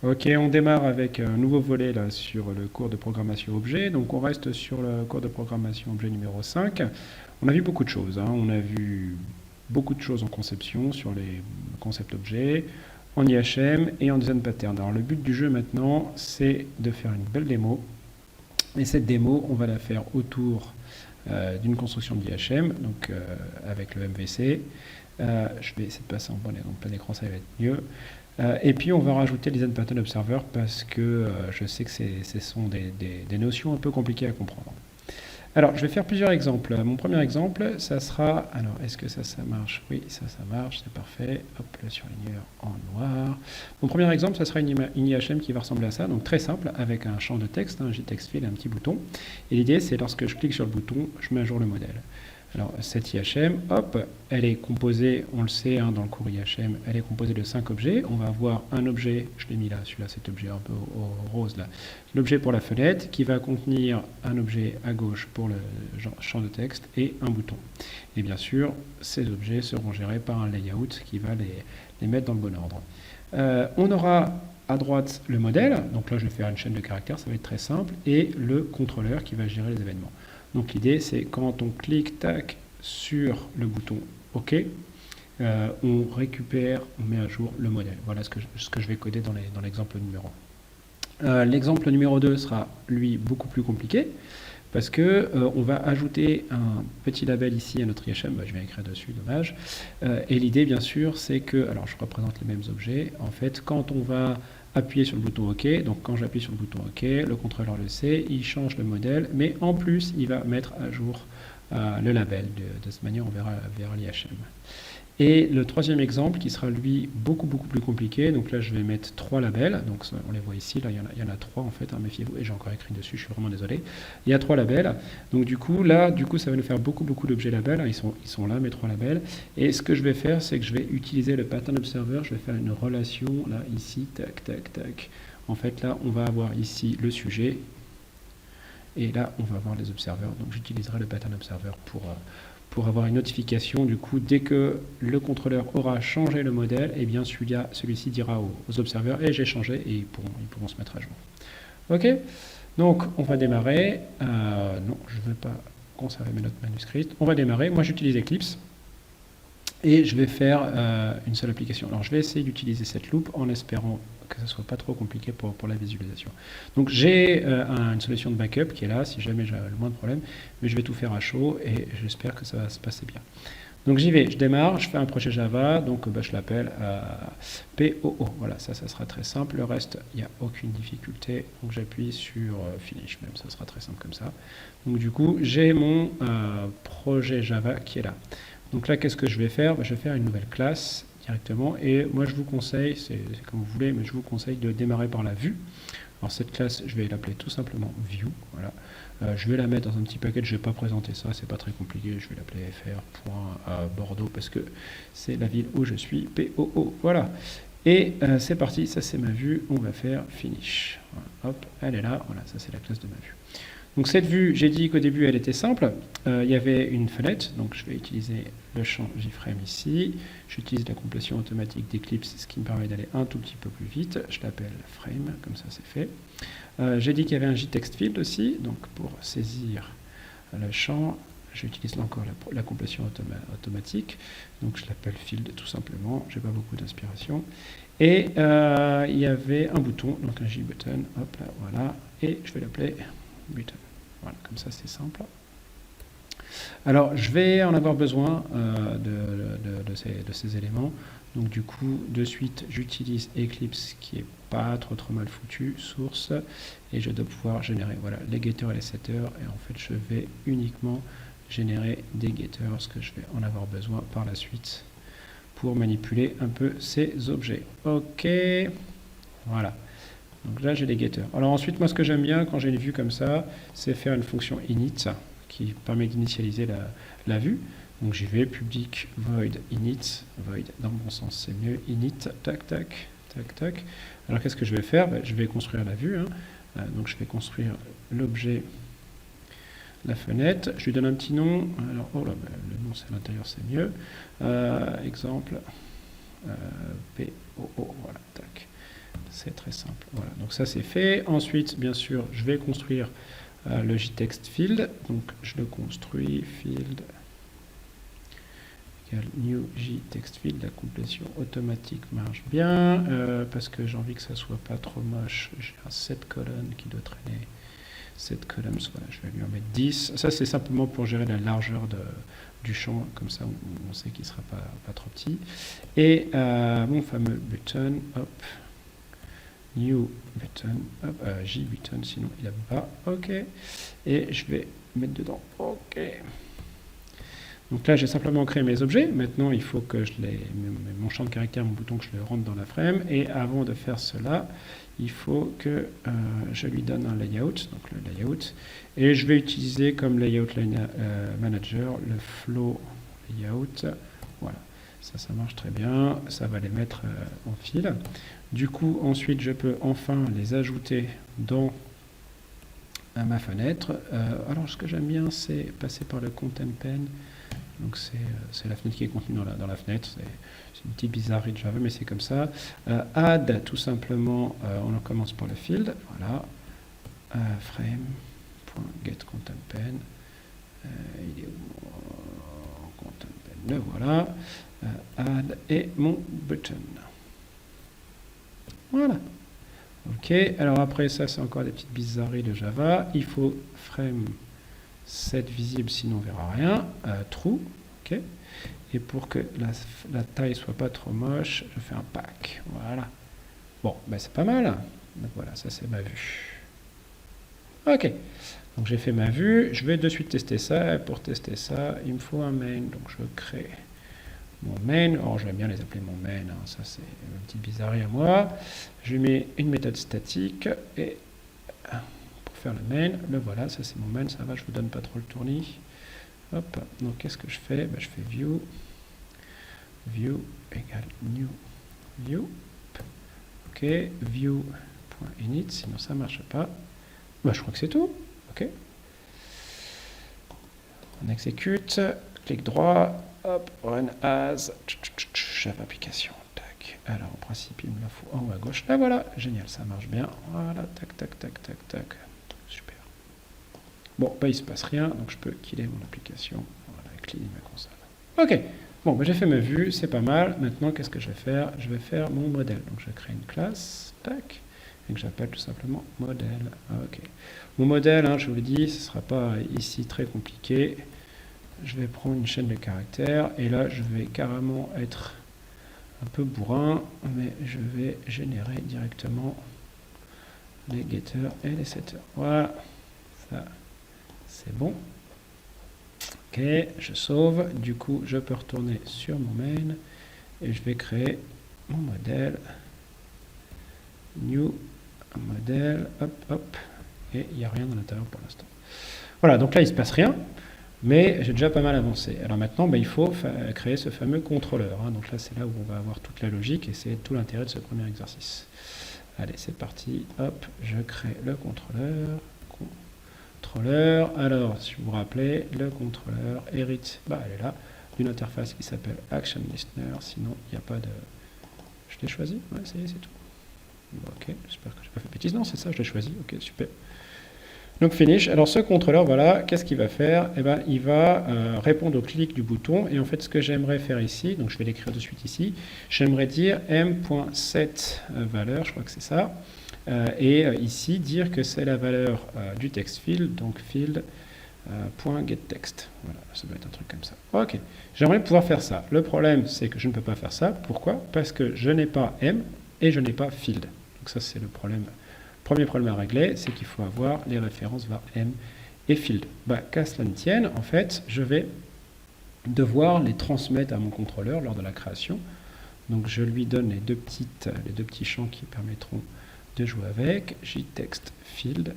Ok, on démarre avec un nouveau volet là, sur le cours de programmation objet. Donc on reste sur le cours de programmation objet numéro 5. On a vu beaucoup de choses, hein. On a vu beaucoup de choses en conception sur les concepts objets, en IHM et en design pattern. Alors le but du jeu maintenant, c'est de faire une belle démo. Et cette démo, on va la faire autour d'une construction d'IHM, donc avec le MVC. Je vais essayer de passer en plein écran, ça va être mieux. Et puis on va rajouter les Design Pattern Observer parce que je sais que ce sont des notions un peu compliquées à comprendre. Alors, je vais faire plusieurs exemples. Mon premier exemple, ça sera... Alors, est-ce que ça marche? Oui, ça marche, c'est parfait. Hop, le surligneur en noir. Mon premier exemple, ça sera une IHM qui va ressembler à ça. Donc, très simple, avec un champ de texte, un JTextField et un petit bouton. Et l'idée, c'est lorsque je clique sur le bouton, je mets à jour le modèle. Alors, cette IHM, hop, elle est composée, on le sait, hein, dans le cours IHM, elle est composée de 5 objets. On va avoir un objet, je l'ai mis là, celui-là, cet objet un peu au rose là, l'objet pour la fenêtre, qui va contenir un objet à gauche pour le champ de texte et un bouton. Et bien sûr, ces objets seront gérés par un layout qui va les mettre dans le bon ordre. On aura à droite le modèle, donc là je vais faire une chaîne de caractères, ça va être très simple, et le contrôleur qui va gérer les événements. Donc l'idée, c'est quand on clique tac, sur le bouton OK, on récupère, on met à jour le modèle. Voilà ce que je vais coder dans l'exemple numéro 1. L'exemple numéro 2 sera, lui, beaucoup plus compliqué, parce que on va ajouter un petit label ici à notre IHM, je vais écrire dessus, dommage. Et l'idée, bien sûr, c'est que, alors je représente les mêmes objets, en fait, quand on va appuyer sur le bouton OK, donc quand j'appuie sur le bouton OK, le contrôleur le sait, il change le modèle, mais en plus, il va mettre à jour le label. De cette manière, on verra l'IHM. Et le troisième exemple, qui sera lui beaucoup plus compliqué, donc là je vais mettre 3 labels, donc on les voit ici, là il y en a 3 en fait, hein, méfiez-vous, et j'ai encore écrit dessus, je suis vraiment désolé. Il y a 3 labels, donc du coup ça va nous faire beaucoup d'objets labels, hein, ils sont là mes 3 labels, et ce que je vais faire, c'est que je vais utiliser le pattern observer, je vais faire une relation, là, ici, tac, tac, tac. En fait là, on va avoir ici le sujet, et là on va avoir les observeurs, donc j'utiliserai le pattern observer pour avoir une notification. Du coup, dès que le contrôleur aura changé le modèle, et bien celui-ci dira aux observeurs et j'ai changé, et ils pourront se mettre à jour. Ok, donc on va démarrer. Non, je ne veux pas conserver mes notes manuscrites. On va démarrer. Moi, j'utilise Eclipse et je vais faire une seule application. Alors, je vais essayer d'utiliser cette loupe en espérant que ce ne soit pas trop compliqué pour la visualisation. Donc j'ai une solution de backup qui est là, si jamais j'ai le moins de problèmes, mais je vais tout faire à chaud et j'espère que ça va se passer bien. Donc j'y vais, je démarre, je fais un projet Java, donc je l'appelle POO. Voilà, ça sera très simple. Le reste, il n'y a aucune difficulté. Donc j'appuie sur Finish, même ça sera très simple comme ça. Donc du coup, j'ai mon projet Java qui est là. Donc là, qu'est-ce que je vais faire? Je vais faire une nouvelle classe directement. Et moi, je vous conseille, c'est comme vous voulez, mais je vous conseille de démarrer par la vue. Alors cette classe, je vais l'appeler tout simplement View. Voilà. Je vais la mettre dans un petit paquet, je ne vais pas présenter ça, c'est pas très compliqué. Je vais l'appeler fr.bordeaux parce que c'est la ville où je suis, POO. Voilà. Et c'est parti, ça c'est ma vue. On va faire Finish. Voilà. Hop, elle est là. Voilà, ça c'est la classe de ma vue. Donc cette vue, j'ai dit qu'au début elle était simple, il y avait une fenêtre, donc je vais utiliser le champ JFrame ici, j'utilise la complétion automatique d'Eclipse, ce qui me permet d'aller un tout petit peu plus vite, je l'appelle frame, comme ça c'est fait. J'ai dit qu'il y avait un JTextField aussi, donc pour saisir le champ, j'utilise encore la complétion automatique, donc je l'appelle field tout simplement, j'ai pas beaucoup d'inspiration. Et il y avait un bouton, donc un JButton, hop là, voilà, et je vais l'appeler button. Voilà, comme ça c'est simple. Alors je vais en avoir besoin de ces éléments. Donc du coup, de suite, j'utilise Eclipse qui est pas trop mal foutu, source, et je dois pouvoir générer voilà, les getters et les setters. Et en fait, je vais uniquement générer des getters, ce que je vais en avoir besoin par la suite pour manipuler un peu ces objets. Ok, voilà. Donc là, j'ai les getters. Alors ensuite, moi, ce que j'aime bien quand j'ai une vue comme ça, c'est faire une fonction init qui permet d'initialiser la vue. Donc j'y vais, public void init, void dans le bon sens, c'est mieux, init, tac, tac, tac, tac. Alors qu'est-ce que je vais faire? Je vais construire la vue. Hein. Donc je vais construire l'objet, la fenêtre. Je lui donne un petit nom. Alors, oh là, le nom c'est à l'intérieur, c'est mieux. Exemple, POO, voilà, tac. c'est très simple. Voilà, donc ça c'est fait. Ensuite, bien sûr, je vais construire le JText field. Donc je le construis, field égale new JText field. La complétion automatique marche bien parce que j'ai envie que ça soit pas trop moche. J'ai un 7 colonnes qui doit traîner. 7 columns, voilà, je vais lui en mettre 10. Ça c'est simplement pour gérer la largeur du champ, comme ça on sait qu'il ne sera pas trop petit. Et mon fameux button, hop, new button, hop, JButton, sinon il n'a pas, ok. Et je vais mettre dedans, ok. Donc là j'ai simplement créé mes objets. Maintenant il faut que mon champ de caractère, mon bouton, que je le rentre dans la frame. Et avant de faire cela, il faut que je lui donne un layout, donc le layout. Et je vais utiliser comme layout manager le flow layout. Voilà, ça marche très bien. Ça va les mettre en fil. Du coup, ensuite, je peux enfin les ajouter dans ma fenêtre. Alors, ce que j'aime bien, c'est passer par le content pane. Donc, c'est la fenêtre qui est contenue dans la fenêtre. C'est une petite bizarrerie de Java, mais c'est comme ça. Add, tout simplement, on commence par le field. Voilà. Frame.getContentPane. Il est où? ContentPane, le voilà. Add et mon button. Voilà. Ok, alors après ça, c'est encore des petites bizarreries de Java. Il faut frame set visible, sinon on verra rien. True, ok. Et pour que la taille soit pas trop moche, je fais un pack. Voilà. Bon, ben c'est pas mal. Donc voilà, ça c'est ma vue. Ok. Donc j'ai fait ma vue. Je vais de suite tester ça. Et pour tester ça, il me faut un main. Donc je crée mon main. Oh, j'aime bien les appeler mon main. Hein. Ça c'est une petite bizarrerie à moi. Je mets une méthode statique et pour faire le main, le voilà. Ça c'est mon main. Ça va, je vous donne pas trop le tournis. Hop. Donc qu'est-ce que je fais? Ben, je fais view égale new view. Ok, view.init, sinon ça marche pas. Ben, je crois que c'est tout. Ok. On exécute, clic droit, hop, run as, Java application. Tac. Alors en principe il me la faut en haut à gauche. Là voilà, génial, ça marche bien. Voilà, tac, tac, tac, tac, tac. Super. Bon, bah il se passe rien, donc je peux killer mon application. Voilà, clean ma console. Ok. Bon, ben j'ai fait ma vue, c'est pas mal. Maintenant, qu'est-ce que je vais faire? Je vais faire mon modèle. Donc, je crée une classe, tac, et que j'appelle tout simplement modèle. Ok. Mon modèle, hein, je vous l'ai dit, ce ne sera pas ici très compliqué. Je vais prendre une chaîne de caractères, et là, je vais carrément être un peu bourrin, mais je vais générer directement les getters et les setters. Voilà, ça, c'est bon. Ok, je sauve, du coup je peux retourner sur mon main et je vais créer mon modèle, new modèle, hop hop, et il n'y a rien à l'intérieur pour l'instant. Voilà, donc là il ne se passe rien, mais j'ai déjà pas mal avancé. Alors maintenant il faut créer ce fameux contrôleur, hein. Donc là c'est là où on va avoir toute la logique et c'est tout l'intérêt de ce premier exercice. Allez, c'est parti, hop, je crée le contrôleur. Alors, si vous vous rappelez, le contrôleur hérite, elle est là, d'une interface qui s'appelle Action Listener, sinon il n'y a pas de... Je l'ai choisi? Ouais, c'est tout. Bon, ok, j'espère que je n'ai pas fait de bêtises. Non, c'est ça, je l'ai choisi, ok, super. Donc finish, alors ce contrôleur, voilà, qu'est-ce qu'il va faire? Eh ben, il va répondre au clic du bouton, et en fait ce que j'aimerais faire ici, donc je vais l'écrire de suite ici, j'aimerais dire m.set valeur, je crois que c'est ça, et ici dire que c'est la valeur du text field, donc field.getText. Voilà, ça doit être un truc comme ça. Ok, j'aimerais pouvoir faire ça. Le problème, c'est que je ne peux pas faire ça. Pourquoi? Parce que je n'ai pas m et je n'ai pas field. Donc ça, c'est le problème. Premier problème à régler, c'est qu'il faut avoir les références vers m et field. Qu'à cela ne tienne, en fait, je vais devoir les transmettre à mon contrôleur lors de la création. Donc je lui donne les deux petits champs qui permettront de jouer avec, JText field,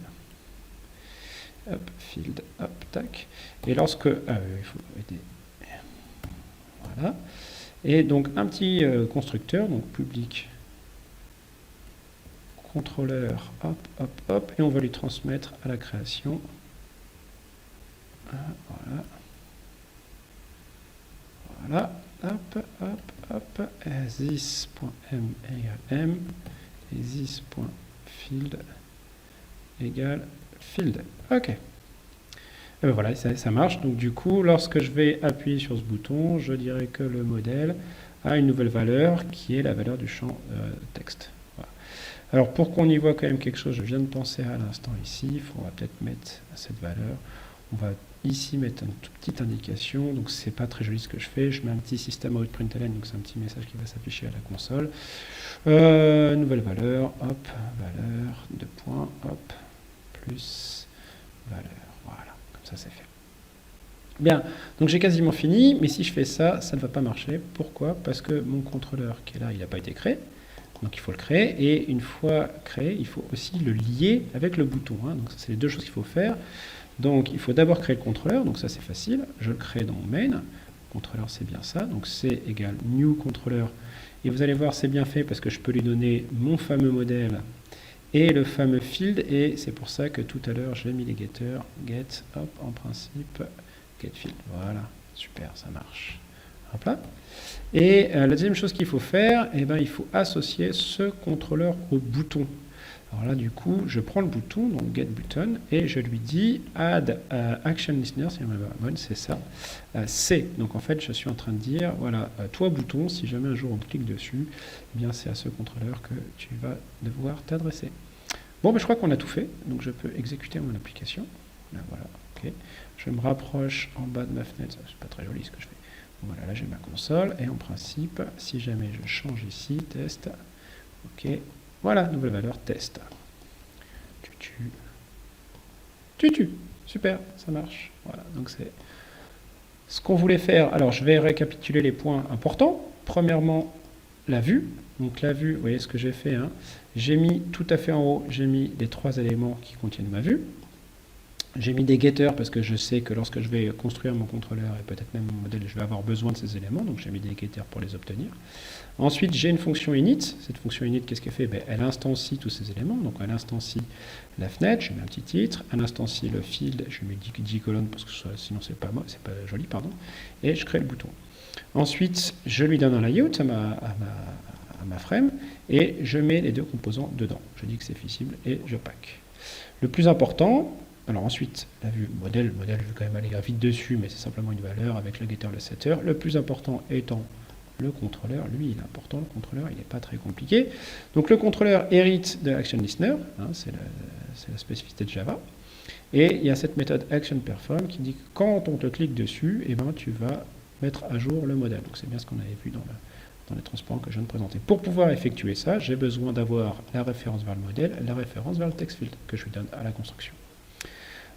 hop, field, hop, tac, et lorsque, il faut aider, voilà, et donc un petit constructeur, donc public, contrôleur, hop, hop, hop, et on va lui transmettre à la création, voilà, voilà, hop, hop, hop, this.m égale m, et this.field égale field. OK. Et ben voilà, ça marche. Donc du coup, lorsque je vais appuyer sur ce bouton, je dirais que le modèle a une nouvelle valeur qui est la valeur du champ texte. Voilà. Alors pour qu'on y voit quand même quelque chose, je viens de penser à l'instant ici, il faudra peut-être mettre cette valeur. On va ici mettre une toute petite indication, donc c'est pas très joli ce que je fais. Je mets un petit système out println, donc c'est un petit message qui va s'afficher à la console. Nouvelle valeur, hop, valeur, 2 points, hop, plus valeur. Voilà, comme ça c'est fait. Bien, donc j'ai quasiment fini, mais si je fais ça, ça ne va pas marcher. Pourquoi? Parce que mon contrôleur qui est là, il n'a pas été créé. Donc il faut le créer, et une fois créé, il faut aussi le lier avec le bouton. Hein. Donc ça, c'est les deux choses qu'il faut faire. Donc il faut d'abord créer le contrôleur, donc ça c'est facile. Je le crée dans mon main. Contrôleur, c'est bien ça. Donc c'est égal new contrôleur. Et vous allez voir, c'est bien fait parce que je peux lui donner mon fameux modèle et le fameux field, et c'est pour ça que tout à l'heure j'ai mis les getters, get, hop, en principe, get field. Voilà, super, ça marche. Hop là. Et la deuxième chose qu'il faut faire, eh ben, il faut associer ce contrôleur au bouton. Alors là, du coup, je prends le bouton, donc get button, et je lui dis add action listener, si c'est ça, C. Donc en fait, je suis en train de dire, voilà, toi bouton, si jamais un jour on clique dessus, eh bien c'est à ce contrôleur que tu vas devoir t'adresser. Bon, ben, je crois qu'on a tout fait, donc je peux exécuter mon application. Là, voilà, ok. Je me rapproche en bas de ma fenêtre, c'est pas très joli ce que je fais. Voilà, là j'ai ma console, et en principe, si jamais je change ici, test, ok, voilà, nouvelle valeur, test. Tutu, super, ça marche. Voilà, donc c'est ce qu'on voulait faire. Alors je vais récapituler les points importants. Premièrement, la vue. Donc la vue, vous voyez ce que j'ai fait, hein. J'ai mis tout à fait en haut, j'ai mis les 3 éléments qui contiennent ma vue. J'ai mis des getters parce que je sais que lorsque je vais construire mon contrôleur et peut-être même mon modèle, je vais avoir besoin de ces éléments, donc j'ai mis des getters pour les obtenir. Ensuite, j'ai une fonction init. Cette fonction init, qu'est-ce qu'elle fait? Elle instancie tous ces éléments, donc elle instancie la fenêtre, je mets un petit titre, elle instancie le field, je mets 10 colonnes parce que sinon c'est pas joli, pardon, et je crée le bouton. Ensuite, je lui donne un layout à ma frame, et je mets les deux composants dedans. Je dis que c'est fissible et je pack. Le plus important, alors ensuite, la vue modèle, je vais quand même aller vite dessus, mais c'est simplement une valeur avec le getter, le setter. Le plus important étant le contrôleur, lui il est important, le contrôleur il n'est pas très compliqué. Donc le contrôleur hérite de Action Listener, hein, c'est la spécificité de Java. Et il y a cette méthode ActionPerform qui dit que quand on te clique dessus, eh ben, tu vas mettre à jour le modèle. Donc c'est bien ce qu'on avait vu dans les transparents que je viens de présenter. Pour pouvoir effectuer ça, j'ai besoin d'avoir la référence vers le modèle, la référence vers le text field que je lui donne à la construction.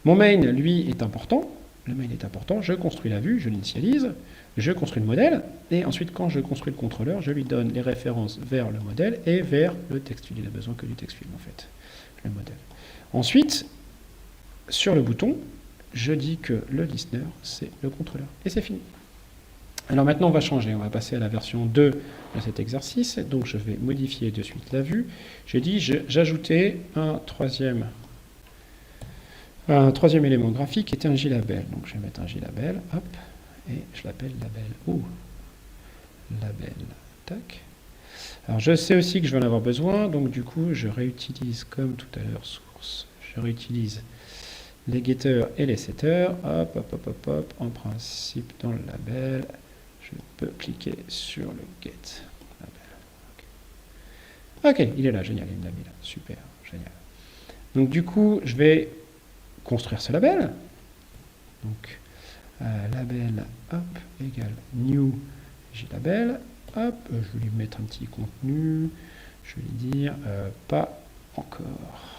Mon main, lui, est important. Le main est important. Je construis la vue, je l'initialise, je construis le modèle, et ensuite, quand je construis le contrôleur, je lui donne les références vers le modèle et vers le text field. Il n'a besoin que du text field, en fait, le modèle. Ensuite, sur le bouton, je dis que le listener, c'est le contrôleur. Et c'est fini. Alors maintenant, on va changer. On va passer à la version 2 de cet exercice. Donc, je vais modifier de suite la vue. J'ai dit, j'ajoutais un troisième élément graphique qui était un JLabel. Donc, je vais mettre un JLabel, hop, et je l'appelle label. Oh, label, tac. Alors, je sais aussi que je vais en avoir besoin. Donc, du coup, je réutilise comme tout à l'heure source. Je réutilise les getters et les setters. Hop, hop, hop, hop, hop. En principe, dans le label, je peux cliquer sur le get label. Ok, il est là, génial, il me l'a mis là. Super, génial. Donc du coup, je vais construire ce label. Donc label, hop, égale new JLabel. Hop, je vais lui mettre un petit contenu. Je vais lui dire pas encore.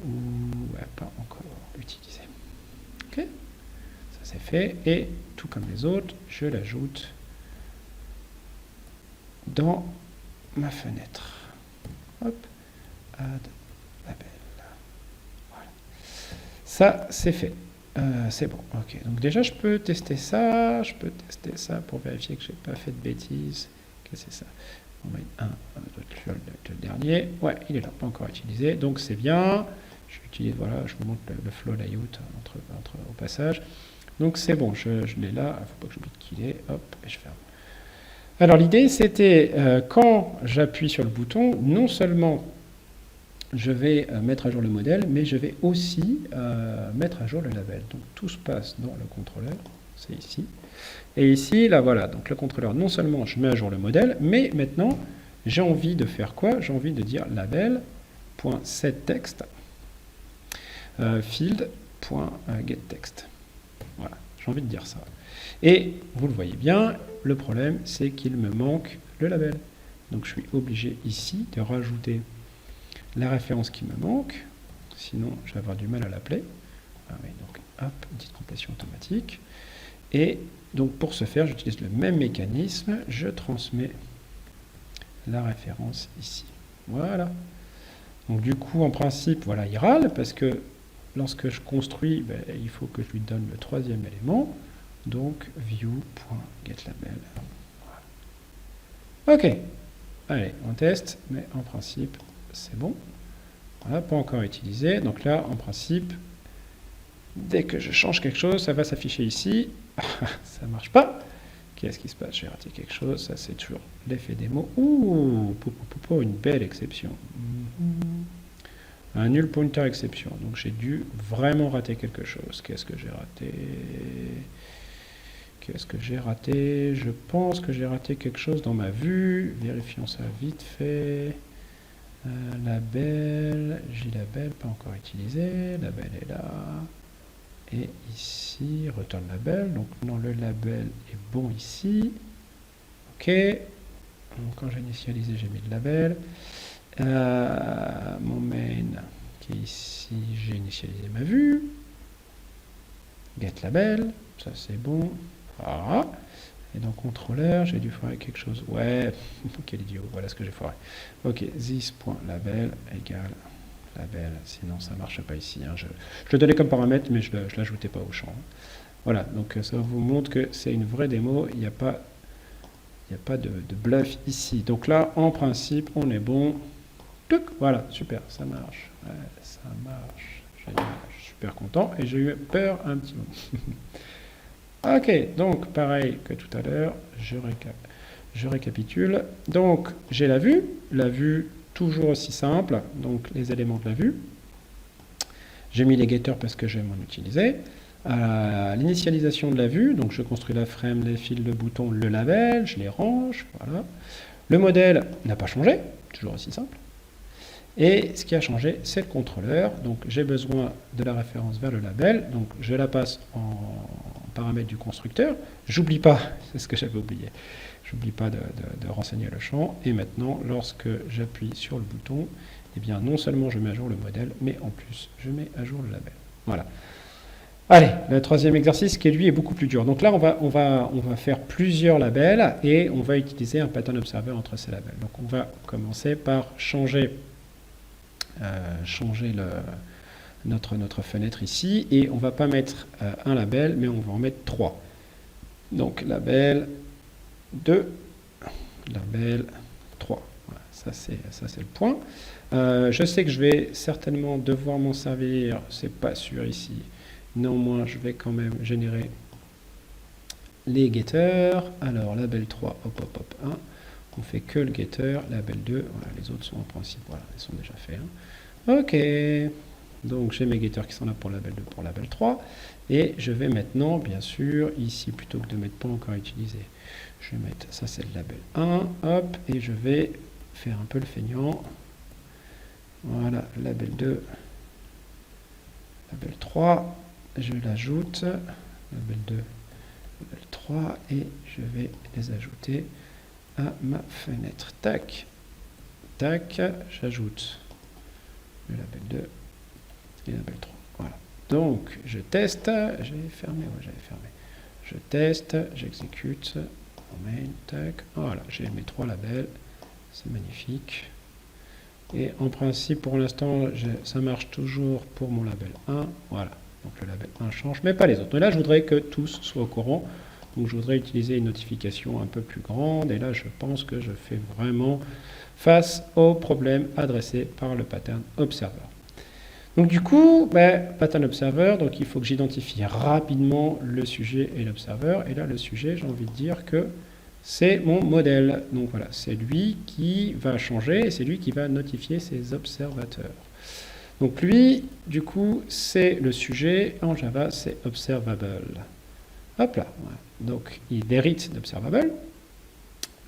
Ou ouais, pas encore utilisé. Ok, ça c'est fait. Et tout comme les autres, je l'ajoute dans ma fenêtre. Hop, add label. Voilà. Ça c'est fait. C'est bon. Ok. Donc déjà je peux tester ça. Je peux tester ça pour vérifier que j'ai pas fait de bêtises. Qu'est-ce que c'est ça? On va mettre le dernier. Ouais, il est là, pas encore utilisé. Donc c'est bien. J'utilise, voilà, je vous montre le flow layout au passage. Donc c'est bon, je l'ai là, il ne faut pas que j'oublie qu'il est, hop, et je ferme. Alors l'idée, c'était quand j'appuie sur le bouton, non seulement je vais mettre à jour le modèle, mais je vais aussi mettre à jour le label. Donc tout se passe dans le contrôleur, c'est ici. Et ici, là voilà, donc le contrôleur, non seulement je mets à jour le modèle, mais maintenant, j'ai envie de faire quoi? J'ai envie de dire label.setText field.getText. Voilà, j'ai envie de dire ça. Et vous le voyez bien, le problème, c'est qu'il me manque le label. Donc je suis obligé ici de rajouter la référence qui me manque, sinon je vais avoir du mal à l'appeler. Ah oui, donc hop, petite complétion automatique. Et donc pour ce faire, j'utilise le même mécanisme, je transmets la référence ici. Voilà. Donc du coup, en principe, voilà, il râle, parce que lorsque je construis, ben, il faut que je lui donne le troisième élément, donc view.getLabel. Voilà. Ok, allez, on teste, mais en principe, c'est bon. Voilà, pas encore utilisé. Donc là, en principe, dès que je change quelque chose, ça va s'afficher ici. Ça ne marche pas. Qu'est-ce qui se passe? J'ai raté quelque chose. Ça, c'est toujours l'effet démo. Ouh, une belle exception. Un null pointer exception. Donc j'ai dû vraiment rater quelque chose. Qu'est-ce que j'ai raté? Qu'est-ce que j'ai raté? Je pense que j'ai raté quelque chose dans ma vue. Vérifions ça vite fait. Label, JLabel, pas encore utilisé. Label est là. Et ici, return label. Donc non, le label est bon ici. OK. Donc quand j'ai initialisé, j'ai mis le label. Mon main qui est ici, j'ai initialisé ma vue. Get label, ça c'est bon. Voilà. Et dans contrôleur, j'ai dû foirer quelque chose. Ouais, quel idiot, voilà ce que j'ai foiré. Ok, this.label égale label, sinon ça ne marche pas ici. Hein. Je le donnais comme paramètre, mais je ne l'ajoutais pas au champ. Voilà, donc ça vous montre que c'est une vraie démo, il n'y a pas de bluff ici. Donc là, en principe, on est bon. Touc, voilà, super, ça marche. Ouais, ça marche. Génial, je suis super content et j'ai eu peur un petit peu. Ok, donc pareil que tout à l'heure, je récapitule. Donc j'ai la vue toujours aussi simple, donc les éléments de la vue. J'ai mis les getters parce que je vais m'en utiliser. L'initialisation de la vue, donc je construis la frame, les fils, le bouton, le label, je les range, voilà. Le modèle n'a pas changé, toujours aussi simple. Et ce qui a changé, c'est le contrôleur. Donc j'ai besoin de la référence vers le label, donc je la passe en paramètre du constructeur. J'oublie pas, c'est ce que j'avais oublié, j'oublie pas de renseigner le champ. Et maintenant, lorsque j'appuie sur le bouton, eh bien non seulement je mets à jour le modèle, mais en plus je mets à jour le label. Voilà. Allez, le troisième exercice qui lui est beaucoup plus dur. Donc là, on va faire plusieurs labels et on va utiliser un pattern observer entre ces labels. Donc on va commencer par changer notre fenêtre ici et on ne va pas mettre un label, mais on va en mettre 3. Donc label 2, label 3. Voilà, ça c'est le point. Je sais que je vais certainement devoir m'en servir, c'est pas sûr ici. Néanmoins, je vais quand même générer les getters. Alors, label 3, hop, hop, hop, 1. On fait que le getter, label 2. Voilà, les autres sont en principe, voilà, ils sont déjà faits. Hein. Ok. Donc, j'ai mes getters qui sont là pour label 2, pour label 3. Et je vais maintenant, bien sûr, ici, plutôt que de mettre pas encore utilisé, je vais mettre, ça c'est le label 1, hop, et je vais faire un peu le feignant. Voilà, label 2, label 3. Je l'ajoute, label 2, label 3, et je vais les ajouter à ma fenêtre. Tac, tac, j'ajoute le label 2 et le label 3. Voilà. Donc, je teste, j'ai fermé, ouais, j'avais fermé. Je teste, j'exécute, on main, tac, voilà, j'ai mes 3 labels, c'est magnifique. Et en principe, pour l'instant, ça marche toujours pour mon label 1, voilà. Donc le label 1 change, mais pas les autres. Et là, je voudrais que tous soient au courant. Donc je voudrais utiliser une notification un peu plus grande. Et là, je pense que je fais vraiment face au problème adressé par le pattern observer. Donc du coup, pattern observer, donc il faut que j'identifie rapidement le sujet et l'observer. Et là, le sujet, j'ai envie de dire que c'est mon modèle. Donc voilà, c'est lui qui va changer et c'est lui qui va notifier ses observateurs. Donc lui, du coup, c'est le sujet. En Java, c'est observable. Hop là. Voilà. Donc il hérite d'observable.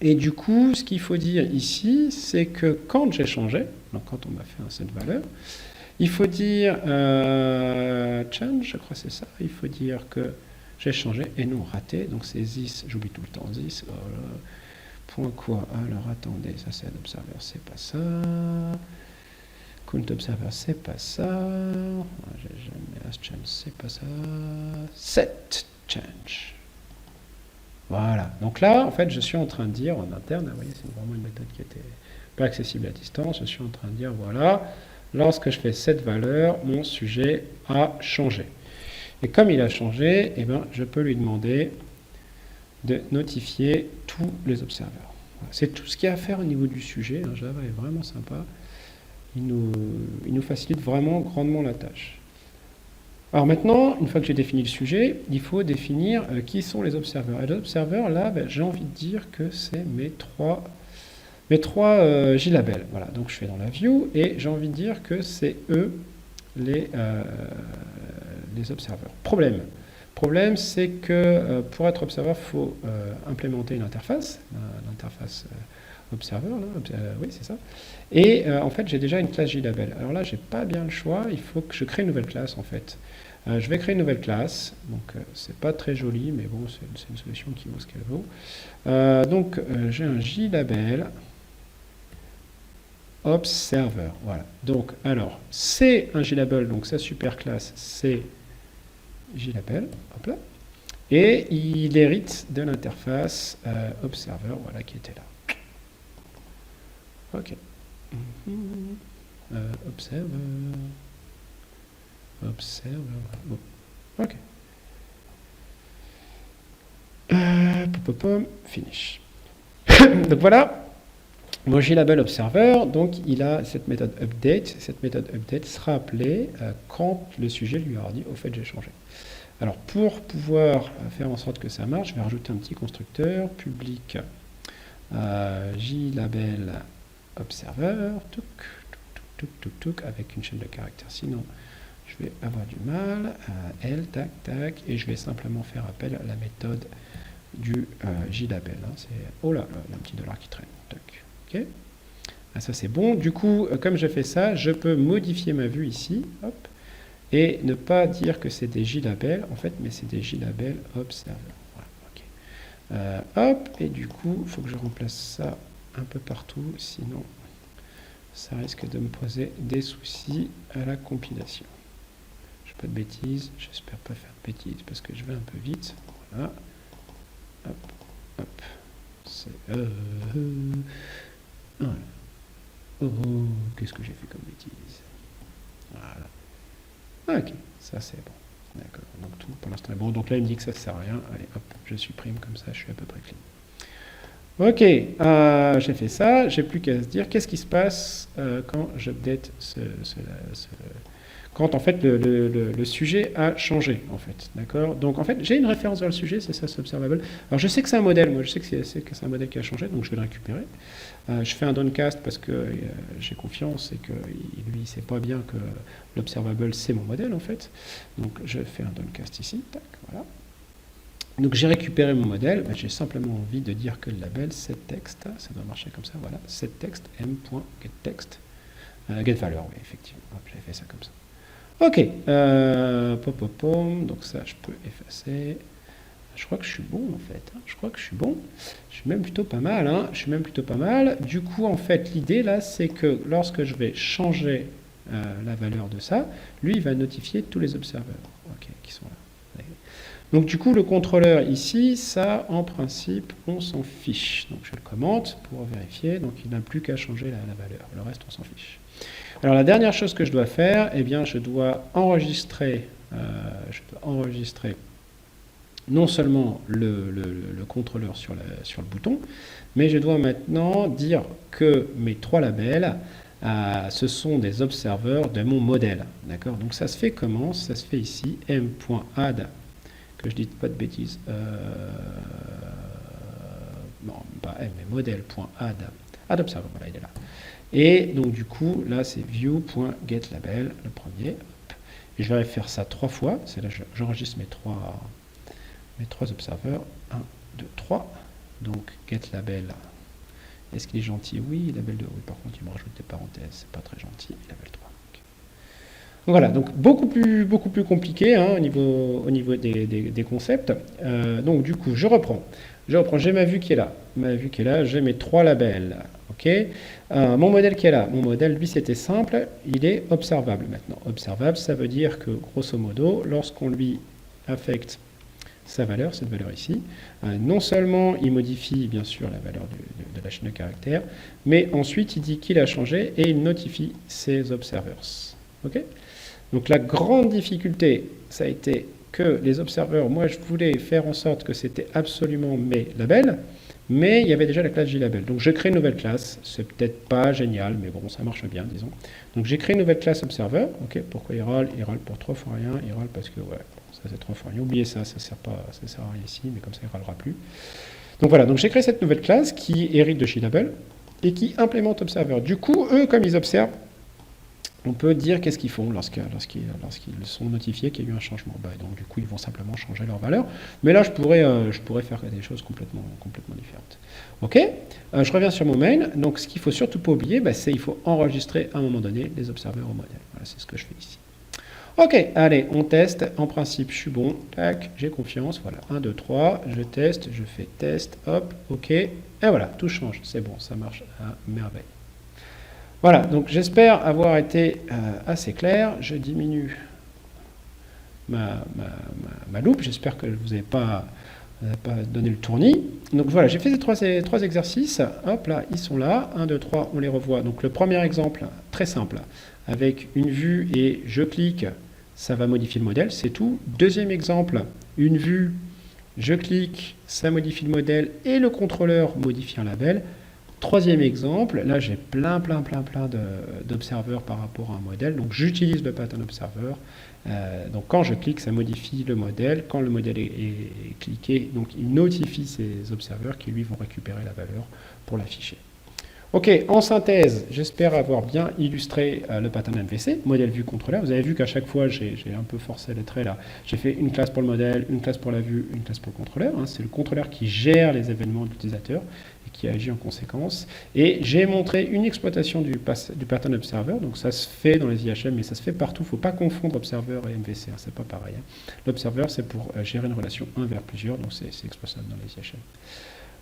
Et du coup, ce qu'il faut dire ici, c'est que quand j'ai changé, donc quand on m'a fait un set valeur, il faut dire change, je crois que c'est ça. Il faut dire que j'ai changé et non raté. Donc c'est this, j'oublie tout le temps this. Oh là, point quoi? Alors attendez, ça c'est un observer, c'est pas ça. Count observer, c'est pas ça. J'ai jamais as change, c'est pas ça. Set change. Voilà. Donc là, en fait, je suis en train de dire en interne, vous voyez, c'est vraiment une méthode qui était pas accessible à distance. Je suis en train de dire, voilà, lorsque je fais cette valeur, mon sujet a changé. Et comme il a changé, eh ben, je peux lui demander de notifier tous les observeurs. Voilà. C'est tout ce qu'il y a à faire au niveau du sujet. Java est vraiment sympa. Il nous facilite vraiment grandement la tâche. Alors maintenant, une fois que j'ai défini le sujet, il faut définir qui sont les observeurs. Et les observeurs, là, ben, j'ai envie de dire que c'est mes trois JLabels. Voilà, donc je fais dans la view et j'ai envie de dire que c'est eux les observeurs. Problème, c'est que pour être observeur, il faut implémenter une interface, l'interface observer, là, oui c'est ça. Et en fait, j'ai déjà une classe JLabel. Alors là, j'ai pas bien le choix, il faut que je crée une nouvelle classe en fait. Je vais créer une nouvelle classe, donc c'est pas très joli, mais bon, c'est une solution qui vaut ce qu'elle vaut. Donc j'ai un JLabel observer, voilà. Donc alors, c'est un JLabel, donc sa super classe, c'est JLabel, hop là. Et il hérite de l'interface observer, voilà, qui était là. Ok. Observer. Bon. Ok. Finish. Donc voilà, mon JLabel observer, donc il a cette méthode update. Cette méthode update sera appelée quand le sujet lui aura dit au fait j'ai changé. Alors pour pouvoir faire en sorte que ça marche, je vais rajouter un petit constructeur public JLabel observer, avec une chaîne de caractères, sinon je vais avoir du mal, L, tac, tac, et je vais simplement faire appel à la méthode du JLabel. Hein, c'est, oh là, il y a un petit dollar qui traîne, tac, ok. Ah, ça c'est bon, du coup, comme je fais ça, je peux modifier ma vue ici, hop, et ne pas dire que c'est des JLabel, en fait, mais c'est des JLabel observer. Voilà, okay. Hop, et du coup, il faut que je remplace ça un peu partout, sinon ça risque de me poser des soucis à la compilation. Je fais pas de bêtises, j'espère pas faire de bêtises parce que je vais un peu vite. Voilà. Hop, hop. C'est voilà. Oh, qu'est-ce que j'ai fait comme bêtise? Voilà. Ok, ça c'est bon. D'accord, donc tout pour l'instant est bon. Donc là il me dit que ça sert à rien. Allez, hop, je supprime comme ça, je suis à peu près clean. Ok, j'ai fait ça, j'ai plus qu'à se dire qu'est-ce qui se passe quand j'update quand en fait le sujet a changé en fait, d'accord. Donc en fait j'ai une référence vers le sujet, c'est ça, c'est observable. Alors je sais que c'est un modèle, moi je sais que c'est un modèle qui a changé, donc je vais le récupérer. Je fais un downcast parce que j'ai confiance et que lui il sait pas bien que l'observable c'est mon modèle en fait. Donc je fais un downcast ici, tac, voilà. Donc j'ai récupéré mon modèle, j'ai simplement envie de dire que le label setText, ça doit marcher comme ça, voilà, setText m.getText, getValeur, oui, effectivement, j'avais fait ça comme ça. Ok, donc ça je peux effacer, je crois que je suis bon en fait, hein. Je crois que je suis bon, je suis même plutôt pas mal, hein. Je suis même plutôt pas mal. Du coup en fait l'idée là c'est que lorsque je vais changer la valeur de ça, lui il va notifier tous les observeurs qui sont là. Donc du coup, le contrôleur ici, ça, en principe, on s'en fiche. Donc je le commente pour vérifier. Donc il n'a plus qu'à changer la valeur. Le reste, on s'en fiche. Alors la dernière chose que je dois faire, eh bien, je dois enregistrer non seulement le contrôleur sur le bouton, mais je dois maintenant dire que mes trois labels, ce sont des observeurs de mon modèle. D'accord. Donc ça se fait comment? Ça se fait ici, m.add, que je dis pas de bêtises, non, pas M, mais model.add, add observer, voilà, il est là. Et donc du coup, là c'est view.getLabel, le premier. Et je vais faire ça 3 fois. C'est là que j'enregistre mes trois observeurs. 1, 2, 3. Donc getLabel. Est-ce qu'il est gentil? Oui, label 2. Oui, par contre, il me rajoute des parenthèses. C'est pas très gentil. Label 3. Donc voilà, donc beaucoup plus compliqué hein, au niveau des concepts. Donc du coup, je reprends. J'ai ma vue qui est là. Ma vue qui est là, j'ai mes 3 labels. Ok. Mon modèle qui est là. Mon modèle, lui, c'était simple. Il est observable maintenant. Observable, ça veut dire que, grosso modo, lorsqu'on lui affecte sa valeur, cette valeur ici, non seulement il modifie, bien sûr, la valeur de la chaîne de caractères, mais ensuite, il dit qu'il a changé et il notifie ses observers. Ok. Donc la grande difficulté, ça a été que les observeurs, moi je voulais faire en sorte que c'était absolument mes labels, mais il y avait déjà la classe JLabel. Donc je crée une nouvelle classe, c'est peut-être pas génial, mais bon, ça marche bien, disons. Donc j'ai créé une nouvelle classe observer. Ok, pourquoi il râle? Il râle pour 3 fois rien, il râle parce que, ouais, ça c'est 3 fois rien. Oubliez ça, ça sert à rien ici, mais comme ça il râlera plus. Donc voilà, donc j'ai créé cette nouvelle classe qui hérite de JLabel et qui implémente observer. Du coup, eux, comme ils observent, on peut dire qu'est-ce qu'ils font lorsqu'ils sont notifiés qu'il y a eu un changement. Donc du coup, ils vont simplement changer leur valeur. Mais là, je pourrais faire des choses complètement différentes. Ok, je reviens sur mon main. Donc ce qu'il ne faut surtout pas oublier, c'est qu'il faut enregistrer à un moment donné les observeurs au modèle. Voilà, c'est ce que je fais ici. Ok, allez, on teste. En principe, je suis bon. Tac, j'ai confiance. Voilà, 1, 2, 3. Je teste, je fais test. Hop, ok. Et voilà, tout change. C'est bon, ça marche à merveille. Voilà, donc j'espère avoir été assez clair. Je diminue ma loupe. J'espère que je ne vous ai pas donné le tournis. Donc voilà, j'ai fait ces trois exercices. Hop là, ils sont là. 1, 2, 3, on les revoit. Donc le premier exemple, très simple, avec une vue et je clique, ça va modifier le modèle, c'est tout. Deuxième exemple, une vue, je clique, ça modifie le modèle et le contrôleur modifie un label. Troisième exemple, là j'ai plein d'observeurs par rapport à un modèle, donc j'utilise le pattern observer. Donc quand je clique, ça modifie le modèle. Quand le modèle est cliqué, donc il notifie ces observeurs qui lui vont récupérer la valeur pour l'afficher. Ok, en synthèse, j'espère avoir bien illustré le pattern MVC, modèle vue contrôleur. Vous avez vu qu'à chaque fois, j'ai un peu forcé les traits là. J'ai fait une classe pour le modèle, une classe pour la vue, une classe pour le contrôleur. Hein. C'est le contrôleur qui gère les événements de l'utilisateur et qui agit en conséquence. Et j'ai montré une exploitation du pattern observer. Donc ça se fait dans les IHM, mais ça se fait partout. Il ne faut pas confondre observer et MVC, hein. C'est pas pareil. Hein. L'observer, c'est pour gérer une relation 1 vers plusieurs, donc c'est exploitable dans les IHM.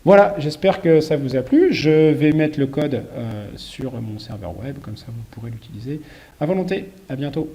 Voilà, j'espère que ça vous a plu. Je vais mettre le code sur mon serveur web, comme ça vous pourrez l'utiliser à volonté. À bientôt.